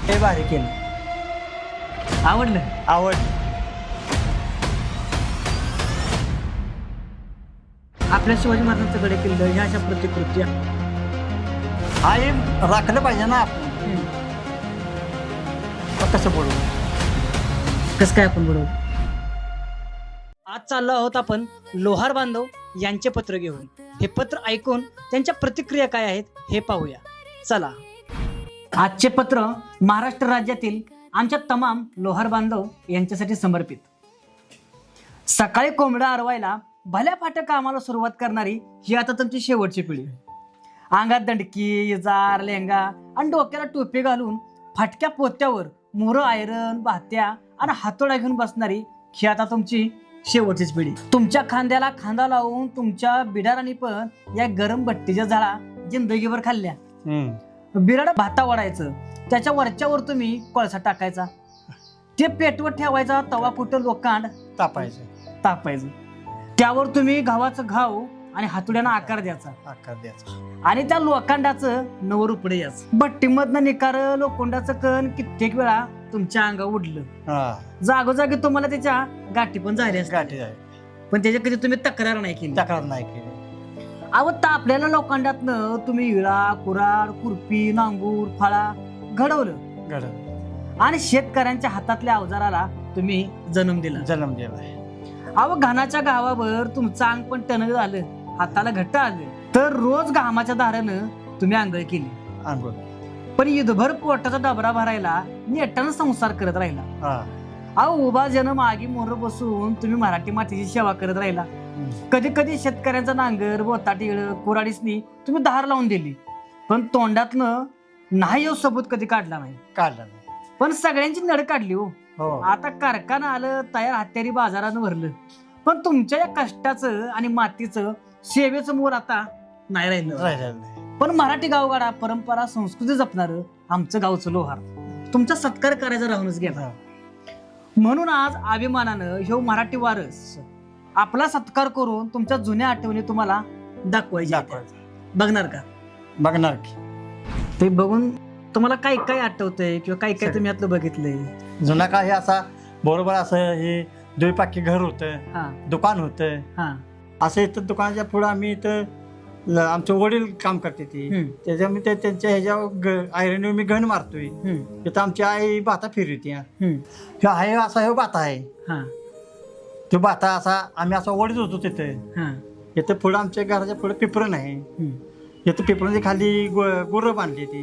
हे भारी केलं. आवडलं. आवड. आपल्या शिवाजी महाराजांचं गड किल्लं ह्या अशा प्रतिकृती हा हे राखलं पाहिजे ना आपण. कसं बोलू. कसं काय आपण बरोबर. आज चाललो आहोत आपण लोहार बांधव यांचे पत्र घेऊन. हे पत्र ऐकून त्यांच्या प्रतिक्रिया काय आहेत हे पाहूया. चला. आजचे पत्र महाराष्ट्र राज्यातील आमच्या तमाम लोहार बांधव यांच्यासाठी समर्पित. सकाळी कोंबडा अरवायला भल्या फाट्या कामाला सुरुवात करणारी ही आता तुमची शेवटची पिढी. अंगात दंडकी, इजार, लेंगा आणि डोक्याला टोपी घालून फाटक्या पोत्यावर मोरं, आयरन, भात्या आणि हातोडा घेऊन बसणारी ही आता तुमची शेवटचीच पिढी. तुमच्या खांद्याला खांदा लावून तुमच्या बिडारांनी पण या गरम भट्टीच्या झाडा जिंदगीभर खाल्ल्या. बिराड भाता वाढायचं, त्याच्या वरच्यावर तुम्ही कोळसा टाकायचा, ते पेटवत ठेवायचा, तवा कुठं लोखंड तापायचं, त्यावर तुम्ही गव्हाचं घाव आणि हातोड्यानं आकार द्यायचा आणि त्या लोखंडाचं नवर उपडे यायचं. भट्टीमधनं निकार लोखंडाचं कण कित्येक वेळा तुमच्या अंगावर उडलं. जागोजागी तुम्हाला त्याच्या गाठी पण झाल्या, पण त्याच्या कधी तुम्ही तक्रार नाही केली. अहो तापलेल्या लोखंडातनं तुम्ही विळा, कुऱ्हाड, खुरपी, नांगूर, फळा घडवलं आणि शेतकऱ्यांच्या हातातल्या अवजाराला तुम्ही जन्म दिला. अहो घानाच्या गावावर तुमचं अंग पण टणक झालं, हाताला घट्ट आलं, तर रोज घामाच्या दारानं तुम्ही आंघोळ केली. पण युद्धभर पोटाचा डबरा भरायला नेटानं संसार करत राहिला. अहो उभा जन मागे मोर बसून तुम्ही मराठी मातीची सेवा करत राहिला. कधी कधी शेतकऱ्यांचा नांगर, बोताटीळ, कुऱ्हाडीसनी तुम्ही धार लावून दिली, पण तोंडातनं नाही हो सबूत कधी काढला नाही. पण सगळ्यांची नड काढली हो. आता कारखाना आलं, तयार हत्यारी बाजारानं भरलं, पण तुमच्या या कष्टाचं आणि मातीचं सेवेचं मोर आता नाही राहिलं. पण मराठी गावगाडा, परंपरा, संस्कृती जपणार आमचं गावचं लोहार तुमचा सत्कार करायचा राहूनच गेला. म्हणून आज अभिमानानं ह्यो मराठी वारस आपला सत्कार करून तुमच्या जुन्या आठवणी तुम्हाला दाखवायच्या. बघणार की ते बघून तुम्हाला काय काय आठवतंय किंवा काय काय तुम्ही यातलं बघितलंय. जुना काळ हे असा बरोबर असं हे दुपाकी घर होतं, दुकान होतं. असं इथं दुकानाच्या पुढे आम्ही इथं आमचे वडील काम करते ती, त्याच्यामुळे त्यांच्या ह्याच्यावर आयरन मी गण मारतोय. तिथं आमची आई बाता फिरवते. आहे असा हे बाता आहे, तो बाता असा आम्ही असा ओढीत होतो तिथे. इथं पुढं आमच्या घराच्या पुढे पिपरण आहे, इथं पिपरांच्या खाली गुरं बांधली ती.